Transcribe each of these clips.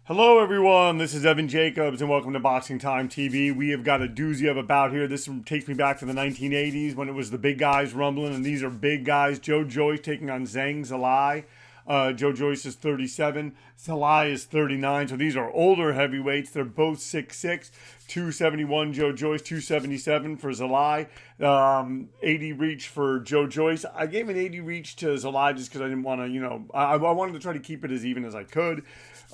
Hello, everyone. This is Evan Jacobs, and welcome to Boxing Time TV. We have got a doozy of a bout here. This takes me back to the 1980s when it was the big guys rumbling, and these are big guys. Joyce taking on Zhang Zhilei. Joyce is 37. Zhilei is 39. So these are older heavyweights. They're both 6'6". 271 Joyce, 277 for Zhilei. 80 reach for Joyce. I gave an 80 reach to Zhilei just because I didn't want to, I wanted to try to keep it as even as I could.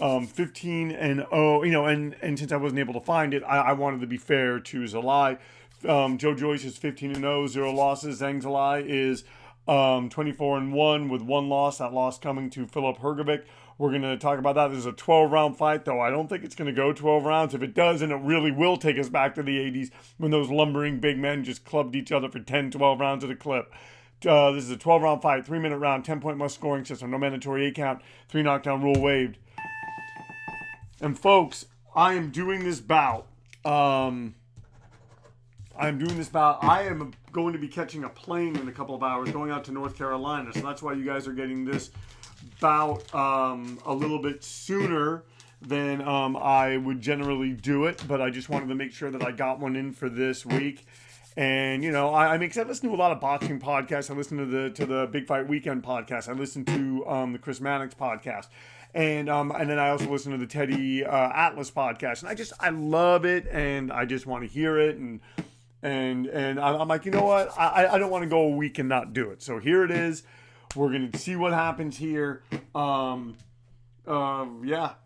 15-0, and since I wasn't able to find it, I wanted to be fair to Zhilei. Joyce is 15-0, 0 losses. Zhang Zhilei is 24-1 with 1 loss. That loss coming to Filip Hrgovic. We're going to talk about that. This is a 12-round fight, though I don't think it's going to go 12 rounds. If it does, then it really will take us back to the 80s when those lumbering big men just clubbed each other for 10, 12 rounds at a clip. This is a 12-round fight, 3-minute round, 10-point must scoring system, no mandatory 8 count, 3 knockdown rule waived. And folks, I am doing this bout. I am going to be catching a plane in a couple of hours, going out to North Carolina. So that's why you guys are getting this bout a little bit sooner than I would generally do it. But I just wanted to make sure that I got one in for this week. And I listen to a lot of boxing podcasts. I listen to the Big Fight Weekend podcast. I listen to the Chris Mannix podcast. And then I also listen to the Teddy Atlas podcast, and I love it, and I just want to hear it, and I'm like, you know what, I don't want to go a week and not do it. So here it is. We're gonna see what happens here. Yeah,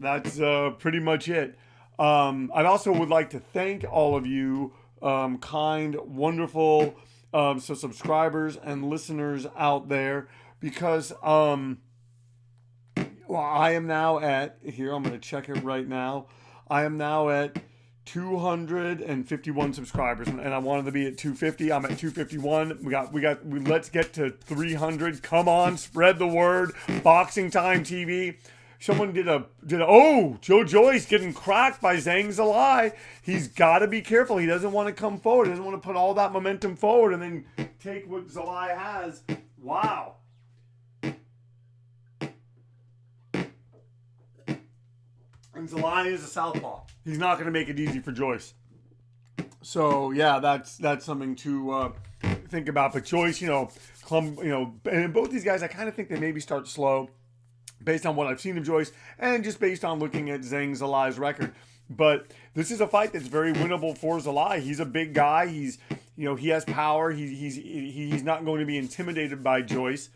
that's pretty much it. I also would like to thank all of you, kind, wonderful, subscribers and listeners out there, because well, I am now at, here, I'm going to check it right now. I am now at 251 subscribers, and I wanted to be at 250. I'm at 251. Let's get to 300. Come on, spread the word. Boxing Time TV. Someone Joyce getting cracked by Zhang Zhilei. He's got to be careful. He doesn't want to come forward. He doesn't want to put all that momentum forward and then take what Zhilei has. Wow. And Zhilei is a southpaw. He's not going to make it easy for Joyce. So yeah, that's something to think about. But Joyce, and both these guys, I kind of think they maybe start slow, based on what I've seen of Joyce, and just based on looking at Zhang Zhilei's record. But this is a fight that's very winnable for Zhilei. He's a big guy. He has power. He's not going to be intimidated by Joyce.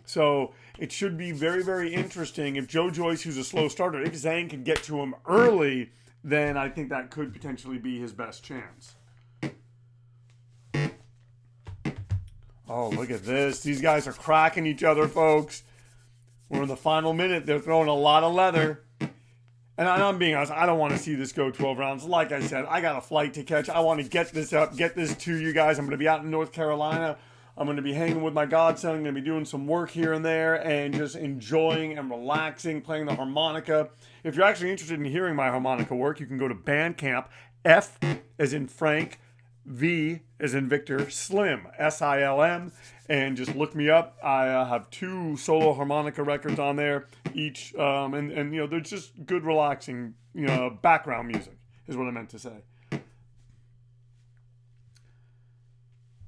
So it should be very, very interesting. If Joyce, who's a slow starter, if Zhang can get to him early, then I think that could potentially be his best chance. Oh, look at this. These guys are cracking each other, folks. We're in the final minute. They're throwing a lot of leather. And I'm being honest, I don't want to see this go 12 rounds. Like I said, I got a flight to catch. I want to get this to you guys. I'm going to be out in North Carolina. I'm going to be hanging with my godson. I'm going to be doing some work here and there and just enjoying and relaxing, playing the harmonica. If you're actually interested in hearing my harmonica work, you can go to Bandcamp, F as in Frank, V as in Victor, Slim, S-I-L-M, and just look me up. I have 2 solo harmonica records on there, each, and they're just good, relaxing, background music is what I meant to say.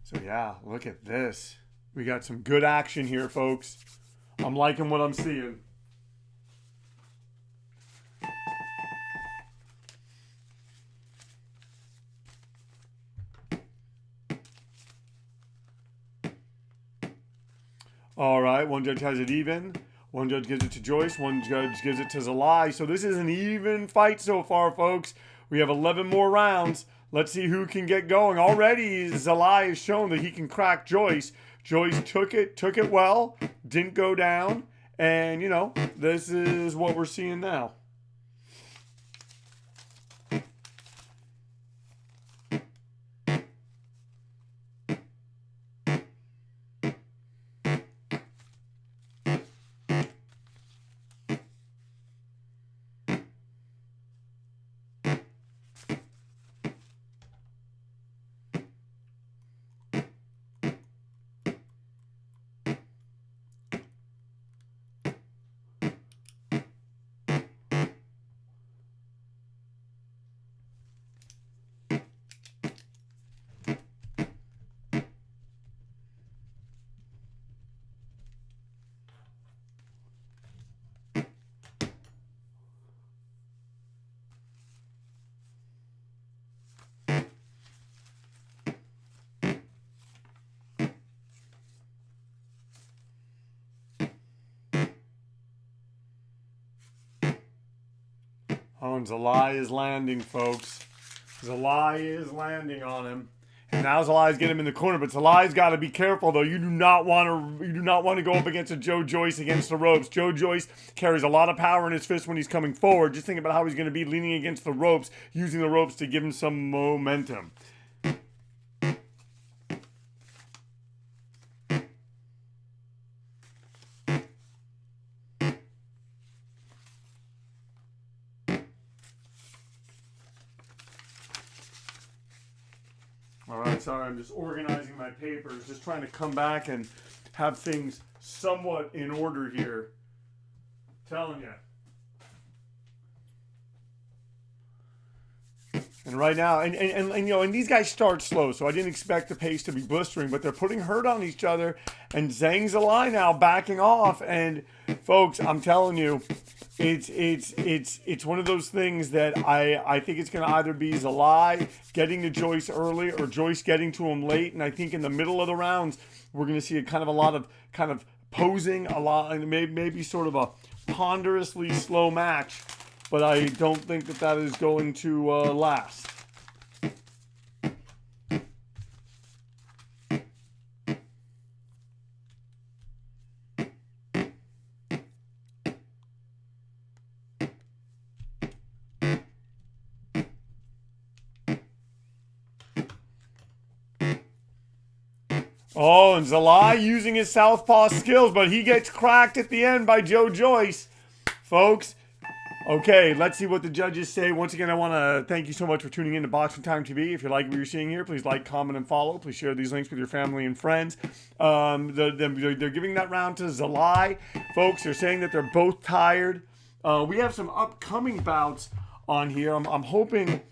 So yeah, look at this. We got some good action here, folks. I'm liking what I'm seeing. All right, one judge has it even. One judge gives it to Joyce. One judge gives it to Zhilei. So this is an even fight so far, folks. We have 11 more rounds. Let's see who can get going. Already, Zhilei has shown that he can crack Joyce. Joyce took it well, didn't go down. And, this is what we're seeing now. Oh, and Zhilei is landing, folks. Zhilei is landing on him. And now Zhilei's getting him in the corner, but Zhilei's got to be careful though. You do not want to go up against a Joe Joyce against the ropes. Joe Joyce carries a lot of power in his fist when he's coming forward. Just think about how he's going to be leaning against the ropes, using the ropes to give him some momentum. All right, sorry, I'm just organizing my papers, just trying to come back and have things somewhat in order here. Telling you. And right now, and you know, and these guys start slow, so I didn't expect the pace to be blistering, but they're putting hurt on each other, and Zhang Zhilei now backing off, and folks, I'm telling you, it's one of those things that I think it's going to either be Zhilei getting to Joyce early or Joyce getting to him late, and I think in the middle of the rounds we're going to see a lot of posing, a lot, and maybe sort of a ponderously slow match, but I don't think that is going to last. Oh, and Zhilei using his southpaw skills, but he gets cracked at the end by Joe Joyce. Folks, okay, let's see what the judges say. Once again, I want to thank you so much for tuning in to Boxing Time TV. If you like what you're seeing here, please like, comment, and follow. Please share these links with your family and friends. They're giving that round to Zhilei. Folks, they're saying that they're both tired. We have some upcoming bouts on here. I'm hoping...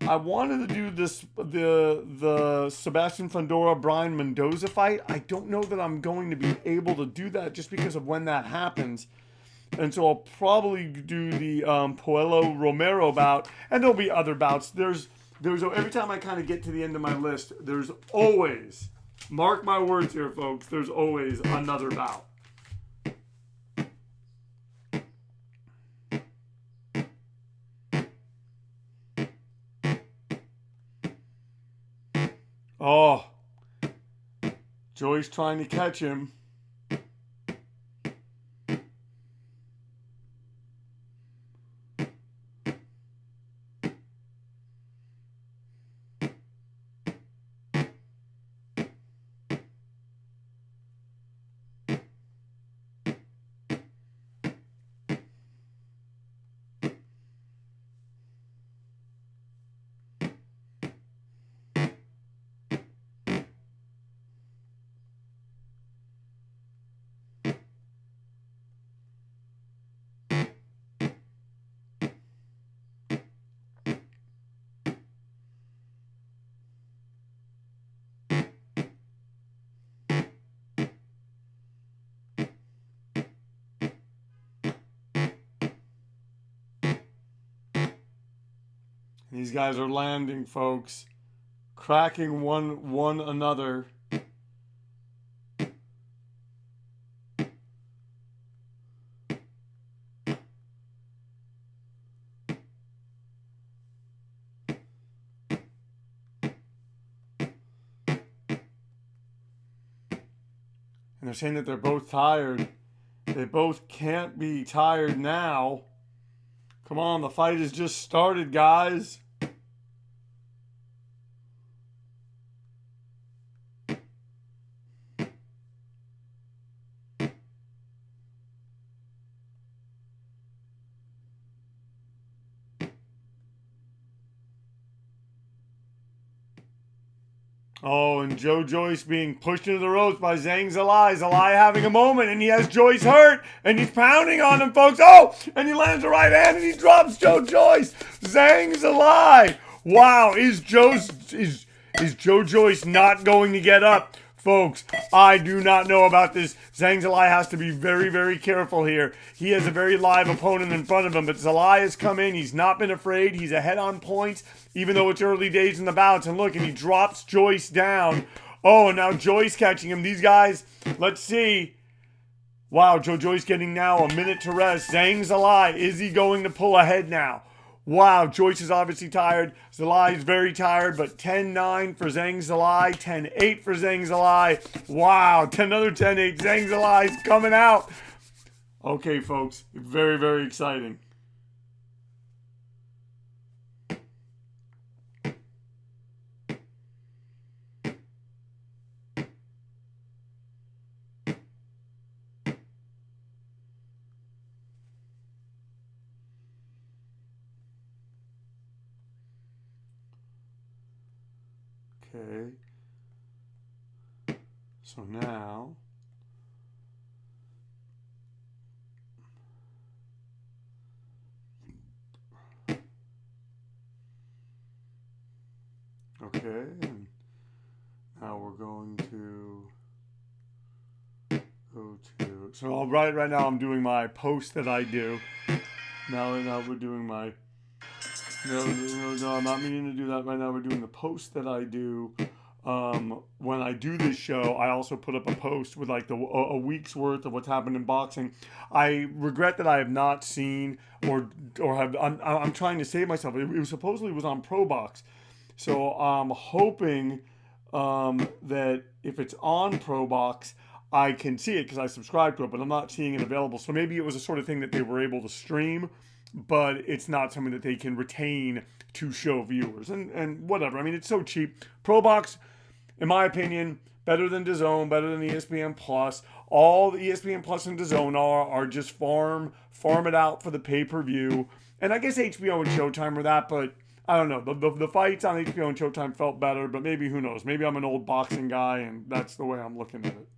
I wanted to do the Sebastian Fundora Brian Mendoza fight. I don't know that I'm going to be able to do that just because of when that happens. And so I'll probably do the Puello Romero bout, and there'll be other bouts. There's every time I kind of get to the end of my list, there's always, mark my words here, folks, there's always another bout. Oh, Joyce trying to catch him. These guys are landing, folks. Cracking one another. And they're saying that they're both tired. They both can't be tired now. Come on, the fight has just started, guys. Oh, and Joe Joyce being pushed into the ropes by Zhang Zhilei. Zhilei having a moment, and he has Joyce hurt, and he's pounding on him, folks. Oh, and he lands a right hand, and he drops Joe Joyce. Zhang Zhilei. Wow, is Joe Joyce not going to get up? Folks, I do not know about this. Zhang Zhilei has to be very, very careful here. He has a very live opponent in front of him, but Zhilei has come in. He's not been afraid. He's ahead on points, even though it's early days in the bouts. And look, and he drops Joyce down. Oh, and now Joyce catching him. These guys, let's see. Wow, Joe Joyce getting now a minute to rest. Zhang Zhilei, is he going to pull ahead now? Wow, Joyce is obviously tired. Zhilei is very tired, but 10-9 for Zhang Zhilei, 10-8 for Zhang Zhilei. Wow, another 10-8. Zhang Zhilei is coming out. Okay, folks, very, very exciting. Okay. So now, okay, and now we're going to go to, so right now I'm doing my post that I do. Now we're doing my, no, I'm not meaning to do that right now. We're doing the post that I do. When I do this show, I also put up a post with like a week's worth of what's happened in boxing. I regret that I have not seen or have. I'm trying to save myself. It was supposedly was on ProBox, so I'm hoping that if it's on ProBox, I can see it because I subscribe to it, but I'm not seeing it available. So maybe it was a sort of thing that they were able to stream, but it's not something that they can retain to show viewers. And whatever. I mean, it's so cheap. ProBox, in my opinion, better than DAZN, better than ESPN Plus. All the ESPN Plus and DAZN are just farm it out for the pay-per-view. And I guess HBO and Showtime are that, but I don't know. The fights on HBO and Showtime felt better, but maybe, who knows? Maybe I'm an old boxing guy, and that's the way I'm looking at it.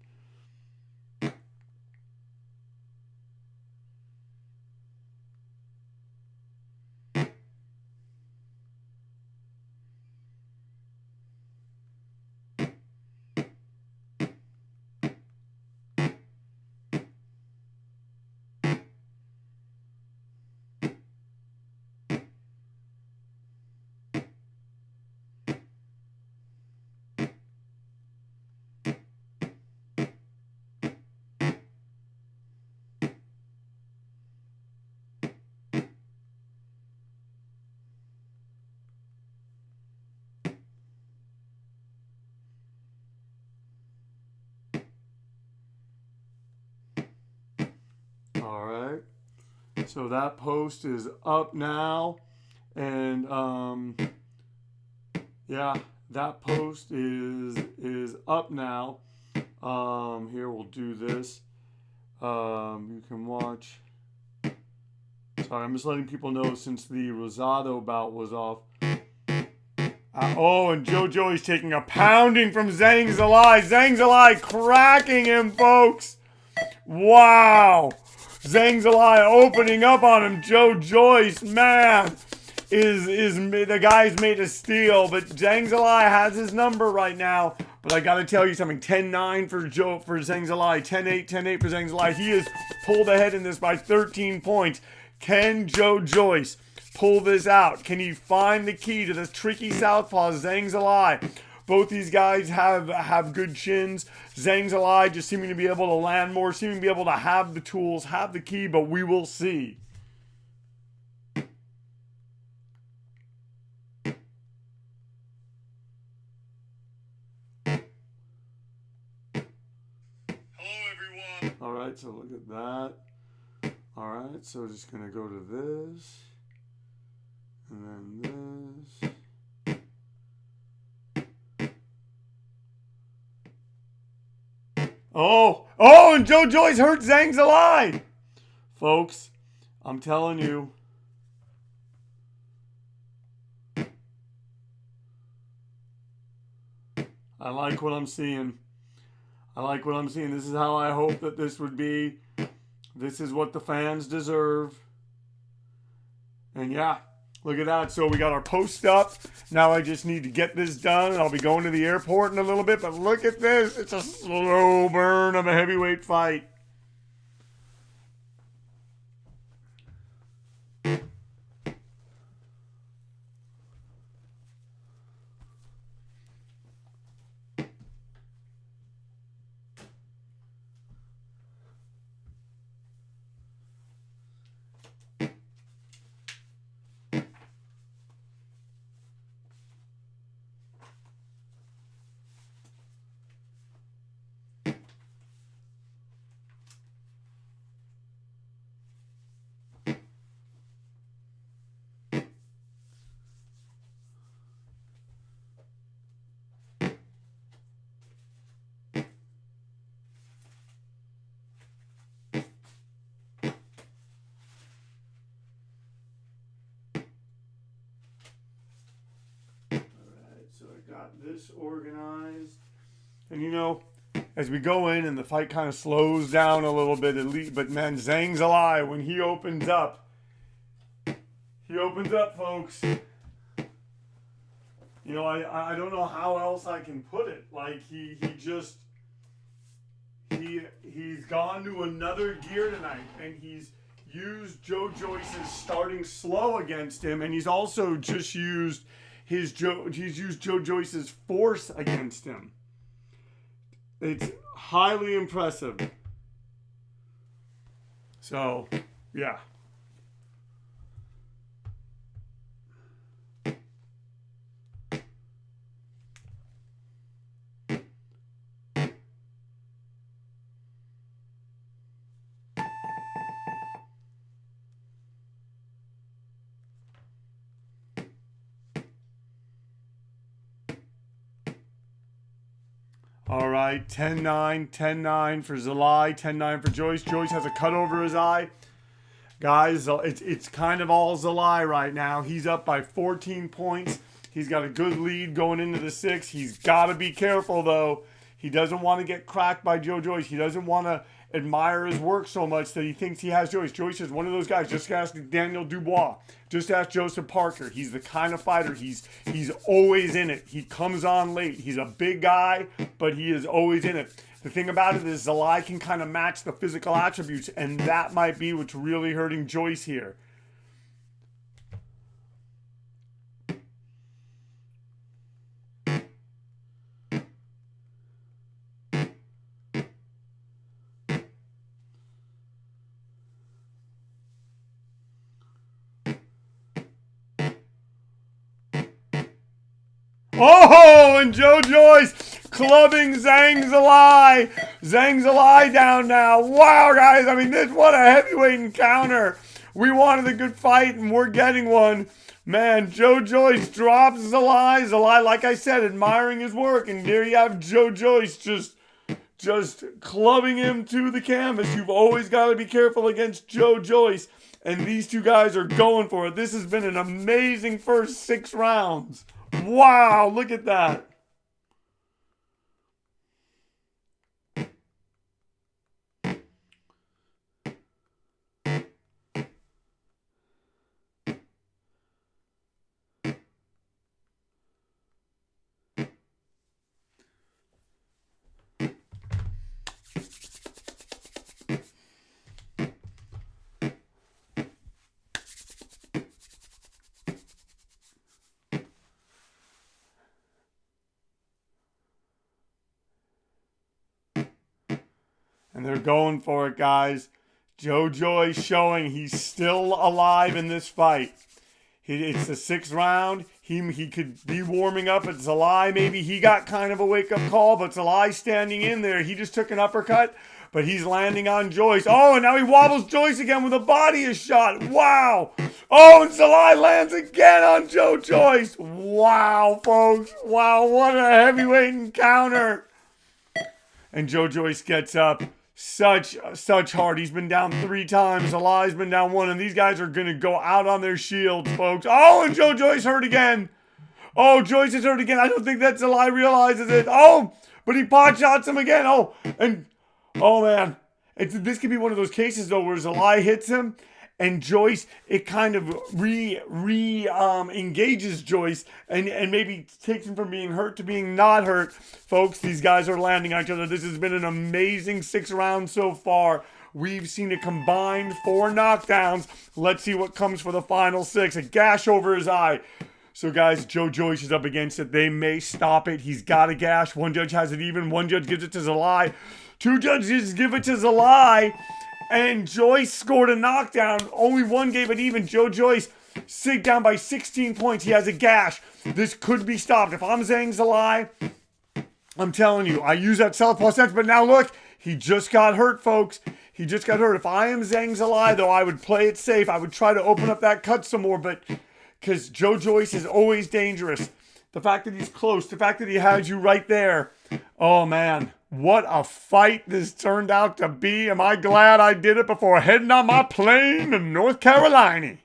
All right. So that post is up now. And yeah, that post is up now. Here, we'll do this. You can watch. Sorry, I'm just letting people know since the Rosado bout was off. And Joe Joyce taking a pounding from Zhang Zhilei. Zhang Zhilei cracking him, folks. Wow. Zhang Zhilei opening up on him. Joe Joyce, man, is the guy's made of steel. But Zhang Zhilei has his number right now. But I got to tell you something. 10-9 for Zhang Zhilei. 10-8 for Zhang Zhilei. He has pulled ahead in this by 13 points. Can Joe Joyce pull this out? Can he find the key to this tricky southpaw, Zhang Zhilei? Both these guys have good chins. Zhang Zhilei just seeming to be able to land more, seeming to be able to have the tools, have the key, but we will see. Hello, everyone. All right, so look at that. All right, so just going to go to this. And then this. And Joe Joyce hurt Zhang Zhilei. Folks, I'm telling you. I like what I'm seeing. This is how I hope that this would be. This is what the fans deserve. And yeah, look at that. So we got our post up. Now I just need to get this done. I'll be going to the airport in a little bit. But look at this. It's a slow burn of a heavyweight fight. got this organized. And you know, as we go in and the fight kind of slows down a little bit, at least, but man, Zhang Zhilei, when he opens up, folks. You know, I don't know how else I can put it. Like he's gone to another gear tonight, and he's used Joe Joyce's starting slow against him, and he's also just used Joe Joyce's force against him. It's highly impressive. So, yeah. All right, 10-9, 10-9 for Zhilei, 10-9 for Joyce. Joyce has a cut over his eye. Guys, it's kind of all Zhilei right now. He's up by 14 points. He's got a good lead going into the 6th. He's got to be careful, though. He doesn't want to get cracked by Joe Joyce. He doesn't want to admire his work so much that he thinks he has Joyce. Joyce is one of those guys. Just ask Daniel Dubois. Just ask Joseph Parker. He's the kind of fighter. He's always in it. He comes on late. He's a big guy, but he is always in it. The thing about it is Zhilei can kind of match the physical attributes, and that might be what's really hurting Joyce here. Oh, and Joe Joyce clubbing Zhang Zhilei. Zhang Zhilei down now. Wow, guys. I mean, what a heavyweight encounter. We wanted a good fight, and we're getting one. Man, Joe Joyce drops Zhilei. Zhilei, like I said, admiring his work. And there you have Joe Joyce just clubbing him to the canvas. You've always got to be careful against Joe Joyce. And these two guys are going for it. This has been an amazing first 6 rounds. Wow, look at that. And they're going for it, guys. Joe Joyce showing he's still alive in this fight. It's the 6th round. He could be warming up at Zhilei. Maybe he got kind of a wake-up call, but Zhilei standing in there. He just took an uppercut, but he's landing on Joyce. Oh, and now he wobbles Joyce again with a body shot. Wow. Oh, and Zhilei lands again on Joe Joyce. Wow, folks. Wow, what a heavyweight encounter. And Joe Joyce gets up. Such heart. He's been down 3 times. Zhilei's been down 1, and these guys are going to go out on their shields, folks. Oh, and Joe Joyce hurt again. Oh, Joyce is hurt again. I don't think that Zhilei realizes it. Oh, but he pot shots him again. Oh, and, oh, man. This could be one of those cases, though, where Zhilei hits him, and Joyce, it kind of engages Joyce and maybe takes him from being hurt to being not hurt. Folks, these guys are landing on each other. This has been an amazing 6 rounds so far. We've seen a combined 4 knockdowns. Let's see what comes for the final 6. A gash over his eye. So, guys, Joe Joyce is up against it. They may stop it. He's got a gash. One judge has it even. One judge gives it to Zhilei. 2 judges give it to Zhilei. And Joyce scored a knockdown. Only 1 gave it even. Joe Joyce down by 16 points. He has a gash. This could be stopped. If I'm Zhang Zhilei, I'm telling you, I use that southpaw sense. But now look, he just got hurt, folks. He just got hurt. If I am Zhang Zhilei, though, I would play it safe. I would try to open up that cut some more. But because Joe Joyce is always dangerous. The fact that he's close. The fact that he has you right there. Oh, man. What a fight this turned out to be. Am I glad I did it before heading on my plane to North Carolina.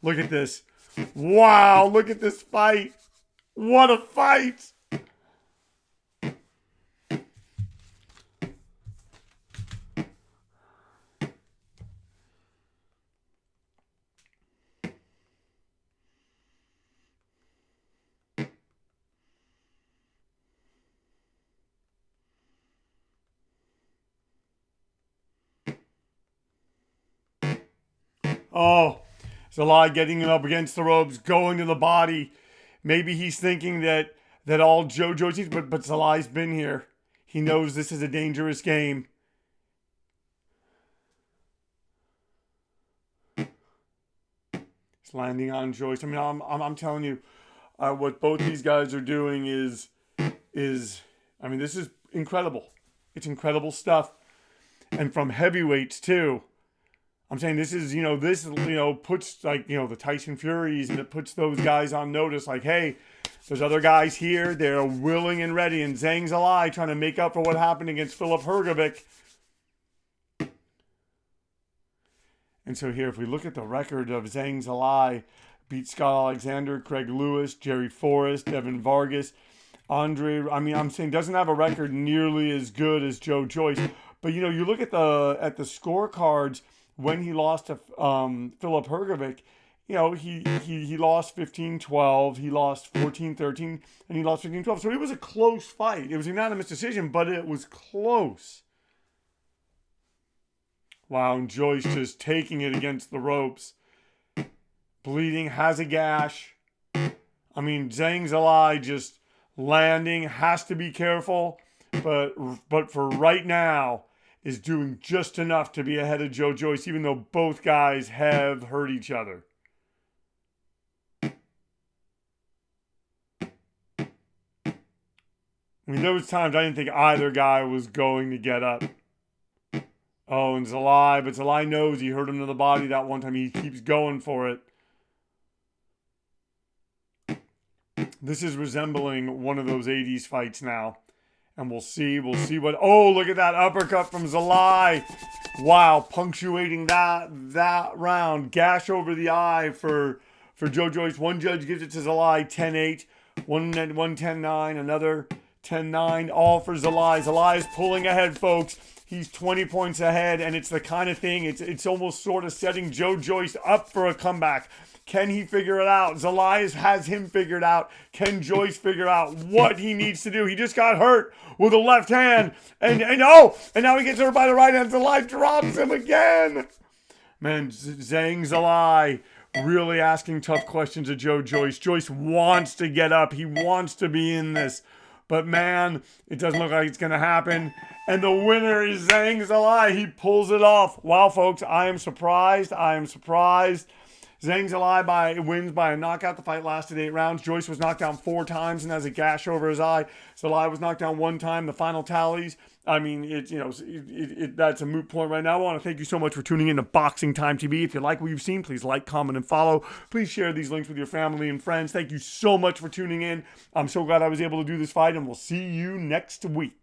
Look at this. Wow, look at this fight. What a fight! Oh, Zhilei getting him up against the ropes, going to the body. Maybe he's thinking that all Joyce needs, but Zhilei's been here. He knows this is a dangerous game. He's landing on Joyce. I mean, I'm telling you, what both these guys are doing is, I mean, this is incredible. It's incredible stuff, and from heavyweights too. I'm saying this is, puts like, the Tyson Furies, and it puts those guys on notice. Like, hey, there's other guys here. They're willing and ready. And Zhang Zhilei trying to make up for what happened against Filip Hrgovic. And so here, if we look at the record of Zhang Zhilei, beat Scott Alexander, Craig Lewis, Jerry Forrest, Devin Vargas, I'm saying doesn't have a record nearly as good as Joe Joyce. But, you look at the scorecards. When he lost to Filip Hrgovic, he lost 15-12, he lost 14-13, and he lost 15-12. So it was a close fight. It was a unanimous decision, but it was close. Wow, and Joyce just taking it against the ropes. Bleeding, has a gash. I mean, Zhang Zhilei just landing, has to be careful. But for right now, is doing just enough to be ahead of Joe Joyce, even though both guys have hurt each other. I mean, there was times I didn't think either guy was going to get up. Oh, and Zhilei, but Zhilei knows he hurt him to the body that one time. He keeps going for it. This is resembling one of those 80s fights now. And we'll see what, oh, look at that uppercut from Zhilei. Wow, punctuating that round. Gash over the eye for Joe Joyce. One judge gives it to Zhilei, 10-8. One 10-9, another 10-9. All for Zhilei. Zhilei is pulling ahead, folks. He's 20 points ahead, and it's the kind of thing, it's almost sort of setting Joe Joyce up for a comeback. Can he figure it out? Zhilei has him figured out. Can Joyce figure out what he needs to do? He just got hurt with a left hand. And now he gets hurt by the right hand. Zhilei drops him again. Man, Zhang Zhilei really asking tough questions of Joe Joyce. Joyce wants to get up. He wants to be in this. But man, it doesn't look like it's going to happen. And the winner is Zhang Zhilei. He pulls it off. Wow, folks, I am surprised. Zhang Zhilei wins by a knockout. The fight lasted 8 rounds. Joyce was knocked down 4 times and has a gash over his eye. Zhilei was knocked down 1 time. The final tallies, I mean, that's a moot point right now. I want to thank you so much for tuning in to Boxing Time TV. If you like what you've seen, please like, comment, and follow. Please share these links with your family and friends. Thank you so much for tuning in. I'm so glad I was able to do this fight, and we'll see you next week.